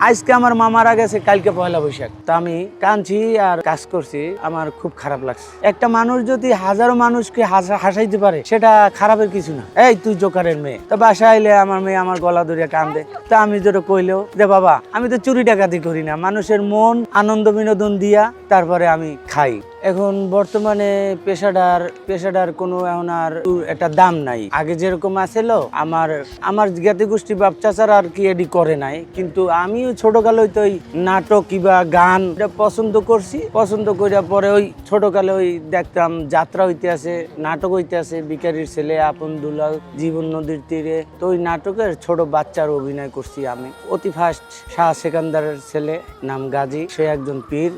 আজকে আমার মা মারা গেছে, কালকে পয়লা বৈশাখ। তো আমি কাঁদছি আর কাজ করছি, আমার খুব খারাপ লাগছে। একটা মানুষ যদি হাজারো মানুষকে হাসাইতে পারে সেটা খারাপের কিছু না। এই তুই জোকারের মেয়ে। তো বাসায় আইলে আমার মেয়ে আমার গলা ধরিয়া কান্দে। তা আমি যেটা কইলেও যে বাবা আমি তো চুরি ডাকাতি করি না, মানুষের মন আনন্দ বিনোদন দিয়া তারপরে আমি খাই। এখন বর্তমানে পেশাদার কোনো এখন আর একটা দাম নাই। আগে যেরকম আছিল আমার জ্ঞাতি গোষ্ঠী বাপ চাচারা আর কি এডি করে নাই, কিন্তু আমিও ছোটকালে তো ওই নাটক কিংবা গান পছন্দ করছি। পছন্দ করার পরে ওই ছোটকালে ওই দেখতাম যাত্রা হইতে আছে, নাটক হইতে আছে, ভিখারির ছেলে, আপন দুলাল, জীবন নদীর তীরে। তো ওই নাটকের ছোট বাচ্চার অভিনয় করছি আমি। অতি ফার্স্ট শাহ সেকান্দারের ছেলে, নাম গাজী, সে একজন পীর।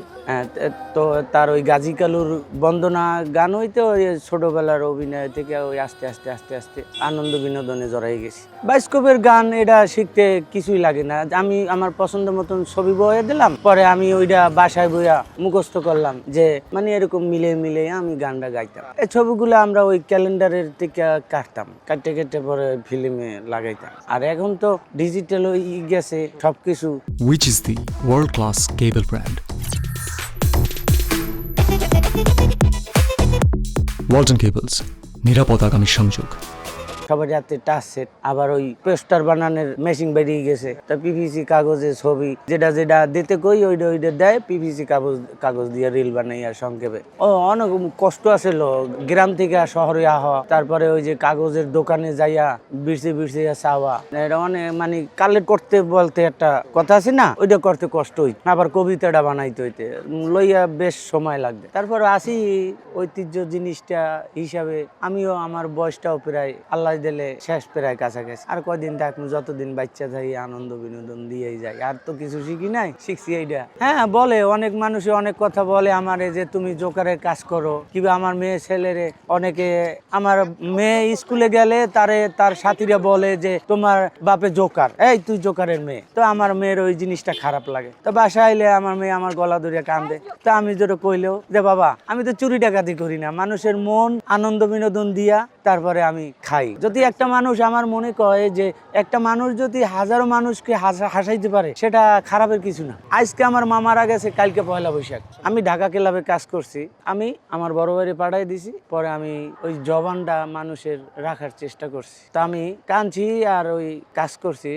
তো তার ওই গাজী কালুর বন্দনা গান হইতে ওই ছোটবেলার অভিনয় থেকে ওই আস্তে আস্তে আস্তে আস্তে আনন্দ বিনোদনে জড়াই গেছি। বাস্তবের গান এটা শিখতে কিছুই লাগে না। আমি আমার পছন্দ মতন ছবি বয়ে দিলাম, পরে আমি ওইটা বাসায় বইয়া মুখস্থ করলাম, যে মানে এরকম মিলে মিলে আমি গানটা গাইতাম। এই ছবিগুলো আমরা ওই ক্যালেন্ডারের থেকে কাটতাম, কাটতে কেটে পরে ফিল্মে লাগাইতাম। আর এখন তো ডিজিটাল গেছে সবকিছু। Which is the world-class cable brand? Walton Cables, নিরাপদ আগামী সংযোগ। সবার হাতে টাচ সেট, আবার ওই পোস্টার বানানোর মেশিন বেরিয়ে গেছে। তা পিভিসি কাগজে ছবি যেটা দিতে কই ওইটা দেয়, পিভিসি কাগজ দিয়ে রিল বানাই। আর সংক্ষেপে অনেক কষ্ট আছিল গ্রাম থেকে শহরে আহা, তারপরে ওই যে কাগজের দোকানে যাইয়া বিরসে চাওয়া। এটা অনেক মানে কালেক্ট করতে বলতে একটা কথা আছে না, ওইটা করতে কষ্ট হইত। আবার কবিতাটা বানাইতে হইতে লইয়া বেশ সময় লাগবে। তারপর আসি ঐতিহ্য জিনিসটা হিসাবে আমিও আমার বয়সটাও প্রায় আল্লাহ দিলে শেষ প্রায় কাছাকাছি। আর কয়দিন থাকবো, যতদিন বাচ্চা থাকি আনন্দ বিনোদন দিয়েই যায়। আর তো কিছু শিখি নাই, শিখছি এইটা। হ্যাঁ বলে অনেক মানুষে অনেক কথা বলে আমারে, যে তুমি জোকারের কাজ করো, কিংবা আমার মেয়ে ছেলেরে অনেকে, আমার মেয়ে স্কুলে গেলে তার সাথীরা বলে যে তোমার বাপে জোকার, এই তুই জোকারের মেয়ে। তো আমার মেয়ের ওই জিনিসটা খারাপ লাগে। তো বাসায় আইলে আমার মেয়ে আমার গলা ধরিয়া কান্দে। তো আমি যেটা কইলেও যে বাবা আমি তো চুরি ডাকাতি করি না, মানুষের মন আনন্দ বিনোদন দিয়া তারপরে আমি খাই। যদি একটা মানুষ, আমার মনে কয় যে একটা মানুষ যদি হাজারো মানুষকে হাসাইতে পারে সেটা খারাপের কিছু না। আজকে আমার মা মারা গেছে, কালকে পয়লা বৈশাখ। আমি ঢাকা ক্লাবে কাজ করছি, আমি আমার বড় ভাইরে পাঠাই দিছি। পরে আমি ওই জবানটা মানুষের রাখার চেষ্টা করছি। তা আমি কাঁদছি আর ওই কাজ করছি,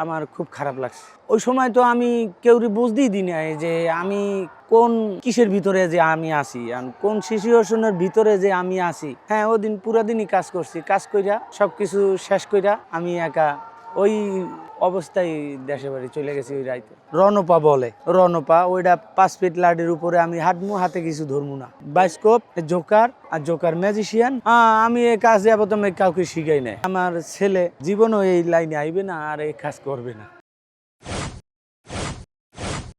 আমার খুব খারাপ লাগছে। ওই সময় তো আমি কেউরি বুঝতেই দিই নাই যে আমি কোন কিসের ভিতরে যে আমি আসি, কোন সিচুয়েশনের ভিতরে যে আমি আসি। হ্যাঁ ওদিন পুরা দিনই কাজ করছি, কাজ কইরা সবকিছু শেষ কইরা আমি একা ওই অবস্থায় দেশে বাড়ি চলে গেছি। ওই রাইতে রণপা বলে, রণপা ওইটা 5 ফিট লাডির উপরে আমি হাঁটমু, হাতে কিছু ধরমু না। বায়োস্কোপ, জোকার আর জোকার ম্যাজিশিয়ান। আমি এই কাজ প্রথমে কাউকে শিখাই নাই। আমার ছেলে জীবনও এই লাইনে আইবে না আর এই কাজ করবে না।